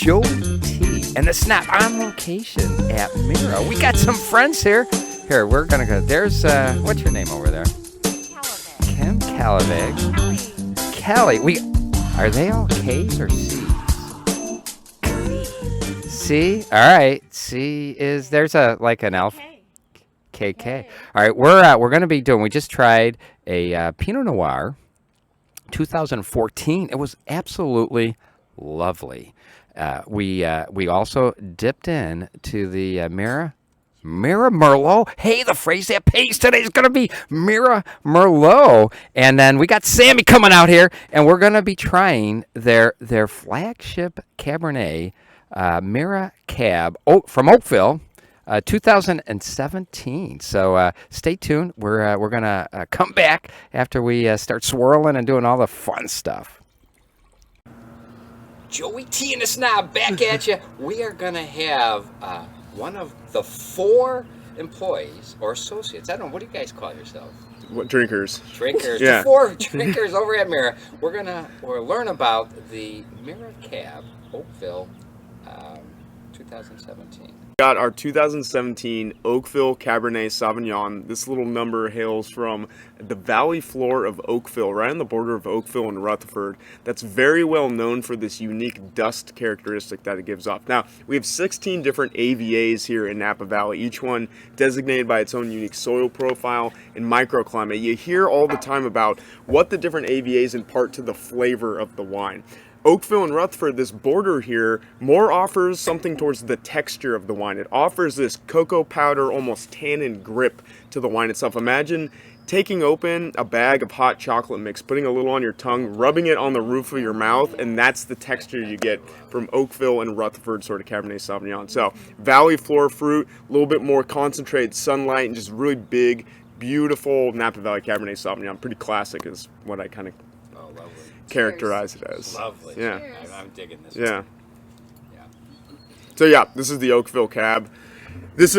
Joey T and the Snob on location at Mira. We got some friends here. Here, we're gonna go. There's what's your name over there? Kim Calavig. Kelly. Are they all K's or C's? C. All right. C is there's an alpha. KK. All right, we're going to be doing. We just tried a Pinot Noir, 2014. It was absolutely lovely. We also dipped in to the Mira Merlot. Hey, the phrase that pays today is going to be Mira Merlot. And then we got Sammy coming out here, and we're going to be trying their flagship Cabernet, Mira Cab from Oakville. 2017. So stay tuned. We're gonna come back after we start swirling and doing all the fun stuff. Joey T and the Snob back at you. We are gonna have one of the 4 employees or associates. I don't know. What do you guys call yourselves? What, drinkers? Drinkers. Yeah. The 4 drinkers over at Mira. We'll learn about the Mira Cab Oakville 2017. Got our 2017 Oakville Cabernet Sauvignon. This little number hails from the valley floor of Oakville, right on the border of Oakville and Rutherford. That's very well known for this unique dust characteristic that it gives off. Now, we have 16 different AVAs here in Napa Valley, each one designated by its own unique soil profile and microclimate. You hear all the time about what the different AVAs impart to the flavor of the wine. Oakville and Rutherford, this border here, more offers something towards the texture of the wine. It offers this cocoa powder, almost tannin grip to the wine itself. Imagine taking open a bag of hot chocolate mix, putting a little on your tongue, rubbing it on the roof of your mouth, and that's the texture you get from Oakville and Rutherford sort of Cabernet Sauvignon. So, valley floor fruit, a little bit more concentrated sunlight, and just really big, beautiful Napa Valley Cabernet Sauvignon. Pretty classic is what I kind of characterize it as. Lovely. Yeah. I'm digging this. Yeah. So yeah, this is the Oakville Cab.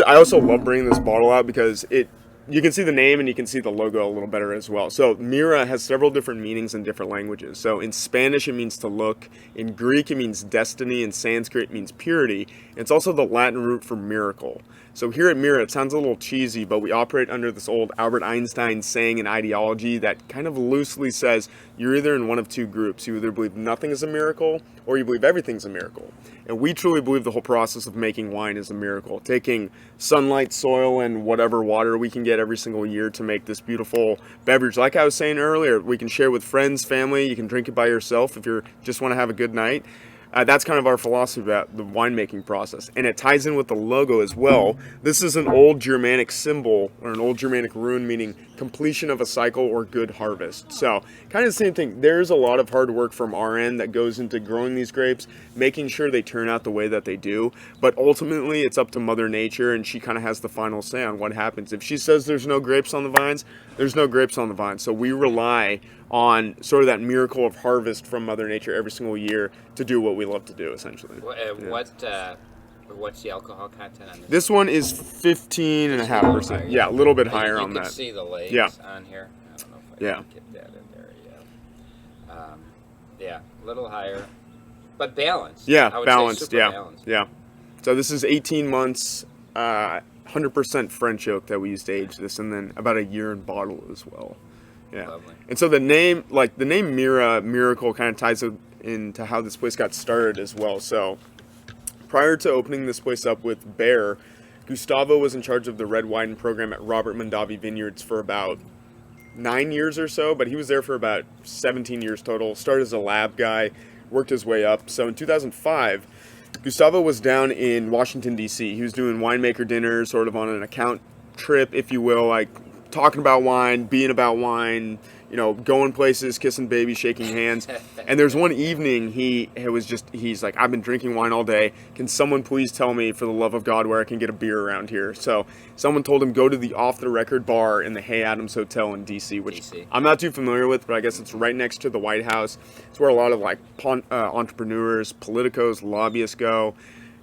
I also love bringing this bottle out because you can see the name and you can see the logo a little better as well. So Mira has several different meanings in different languages. So in Spanish it means to look, in Greek it means destiny, in Sanskrit it means purity. It's also the Latin root for miracle. So here at Mira, it sounds a little cheesy, but we operate under this old Albert Einstein saying and ideology that kind of loosely says you're either in one of 2 groups. You either believe nothing is a miracle or you believe everything's a miracle. And we truly believe the whole process of making wine is a miracle. Taking sunlight, soil, and whatever water we can get every single year to make this beautiful beverage. Like I was saying earlier, we can share with friends, family. You can drink it by yourself if you just want to have a good night. That's kind of our philosophy about the winemaking process. And it ties in with the logo as well. This is an old Germanic symbol, or an old Germanic rune, meaning completion of a cycle or good harvest. So kind of the same thing. There's a lot of hard work from our end that goes into growing these grapes, making sure they turn out the way that they do. But ultimately, it's up to Mother Nature, and she kind of has the final say on what happens. If she says there's no grapes on the vines, there's no grapes on the vines. So we rely on sort of that miracle of harvest from Mother Nature every single year to do what we love to do, essentially. What's the alcohol content on this? This one is 15.5%. Yeah, a little bit higher on that. You can see the legs on here. I don't know if I can get that in there yet. Yeah, a little higher, but balanced. Yeah, I would balanced. say super balanced. Yeah. So this is 18 months, 100% French oak that we used to age this, and then about a year in bottle as well. Yeah. Lovely. And so the name Mira, miracle, kind of ties into how this place got started as well. So prior to opening this place up with Bear, Gustavo was in charge of the red wine program at Robert Mondavi Vineyards for about 9 years or so, but he was there for about 17 years total. Started as a lab guy, worked his way up. So in 2005, Gustavo was down in Washington, D.C. He was doing winemaker dinners, sort of on an account trip, if you will, like talking about wine, being about wine, going places, kissing babies, shaking hands. And there's one evening he's like, I've been drinking wine all day. Can someone please tell me, for the love of God, where I can get a beer around here? So someone told him, go to the Off the Record bar in the Hay Adams Hotel in D.C., which I'm not too familiar with, but I guess it's right next to the White House. It's where a lot of entrepreneurs, politicos, lobbyists go.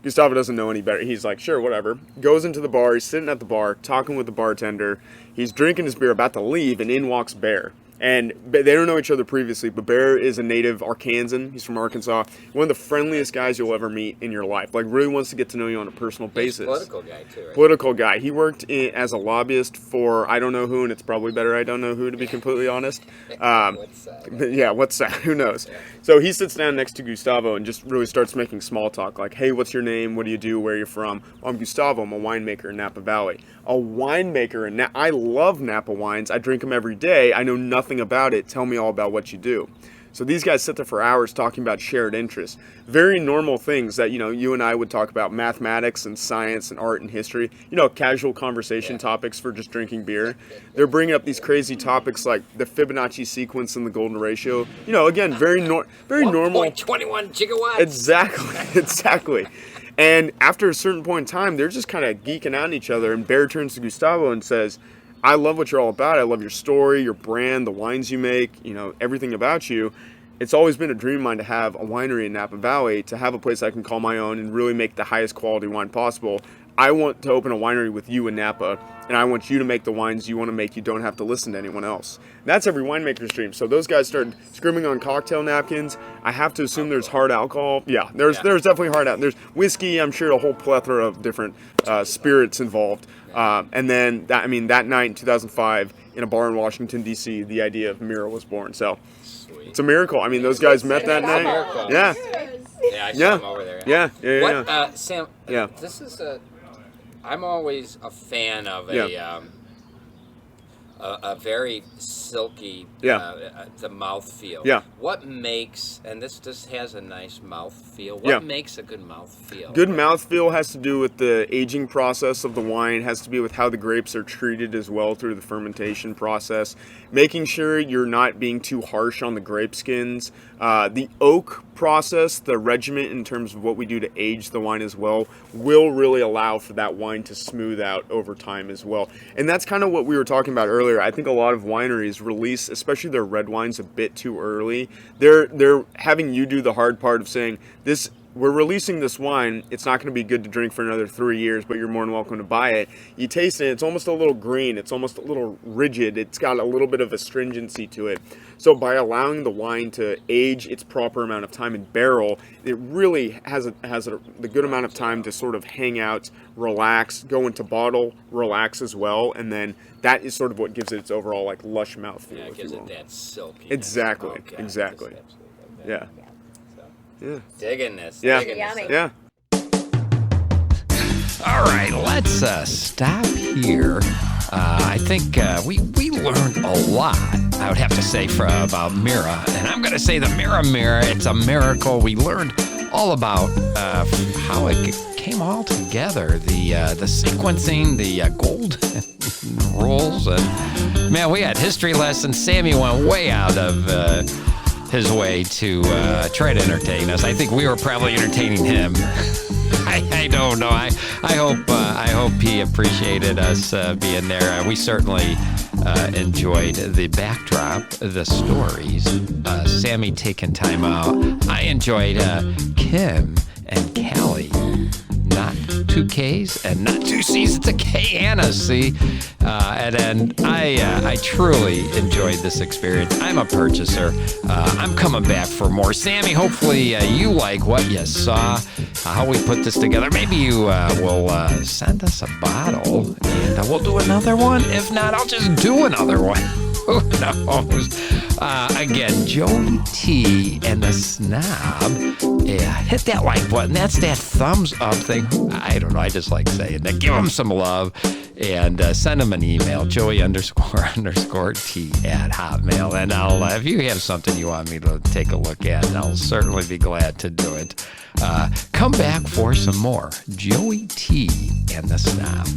Gustavo doesn't know any better. He's like, sure, whatever. Goes into the bar. He's sitting at the bar, talking with the bartender. He's drinking his beer, about to leave, and in walks Bear. And they don't know each other previously, but Bear is a native Arkansan. He's from Arkansas. One of the friendliest guys you'll ever meet in your life. Like, really wants to get to know you on a personal basis. Political guy, too, right? Political guy. He worked as a lobbyist for I don't know who, and it's probably better I don't know who, to be completely honest. What's that? Yeah, what's that? Who knows? Yeah. So he sits down next to Gustavo and just really starts making small talk. Like, hey, what's your name? What do you do? Where are you from? I'm Gustavo. I'm a winemaker in Napa Valley. A winemaker in Napa. I love Napa wines. I drink them every day. I know nothing about it. Tell me all about what you do. So these guys sit there for hours talking about shared interests. Very normal things that, you and I would talk about, mathematics and science and art and history. Casual conversation topics for just drinking beer. They're bringing up these crazy topics like the Fibonacci Sequence and the golden ratio. Again, very normal. 1.21 gigawatts. Exactly. And after a certain point in time, they're just kind of geeking out on each other. And Bear turns to Gustavo and says, I love what you're all about. I love your story, your brand, the wines you make, everything about you. It's always been a dream of mine to have a winery in Napa Valley, to have a place I can call my own and really make the highest quality wine possible. I want to open a winery with you in Napa, and I want you to make the wines you want to make. You don't have to listen to anyone else. That's every winemaker's dream. So those guys started scrimming on cocktail napkins. I have to assume there's hard alcohol. Yeah, there's definitely hard alcohol. There's whiskey, I'm sure, a whole plethora of different spirits involved. And then that night in 2005 in a bar in Washington, D.C., the idea of Mira was born. So it's a miracle. Those guys met that night. Yeah. Yeah, I saw him over there. Yeah. Sam, Yeah. this is I'm always a fan of a very silky, the mouth feel. Yeah. What makes, and this just has a nice mouth feel, what makes a good mouth feel? Good mouth feel has to do with the aging process of the wine, has to be with how the grapes are treated as well through the fermentation process, making sure you're not being too harsh on the grape skins. The oak process, the regiment in terms of what we do to age the wine as well, will really allow for that wine to smooth out over time as well. And that's kind of what we were talking about earlier. I think a lot of wineries release, especially their red wines, a bit too early. They're having you do the hard part of saying, we're releasing this wine, it's not going to be good to drink for another 3 years, but you're more than welcome to buy it. You taste it, it's almost a little green, it's almost a little rigid, it's got a little bit of astringency to it. So by allowing the wine to age its proper amount of time in barrel, it really has the good amount of time to sort of hang out, relax, go into bottle, relax as well, and then that is sort of what gives it its overall like lush mouthfeel. Yeah, it gives it that silky. Exactly. Yeah. Yeah. Digging this. Yeah. Digging this. Yeah. All right, let's stop here. I think we learned a lot, I would have to say, about Mira. And I'm going to say the Mira, it's a miracle. We learned all about how it came all together, the sequencing, the gold rules. And, man, we had history lessons. Sammy went way out of his way to try to entertain us. I think we were probably entertaining him. I don't know. I hope he appreciated us being there. We certainly enjoyed the backdrop, the stories. Sammy taking time out. I enjoyed Kim and Callie. Not two K's and not two C's. It's a K and a C. And then I truly enjoyed this experience. I'm a purchaser. I'm coming back for more. Sammy, hopefully you like what you saw, how we put this together. Maybe you will send us a bottle and we'll do another one. If not, I'll just do another one. Who knows? Again, Joey T and the Snob. Yeah, hit that like button. That's that thumbs up thing. I don't know. I just like saying that. Give them some love and send them an email, Joey__T@hotmail. And I'll, if you have something you want me to take a look at, I'll certainly be glad to do it. Come back for some more Joey T and the Snob.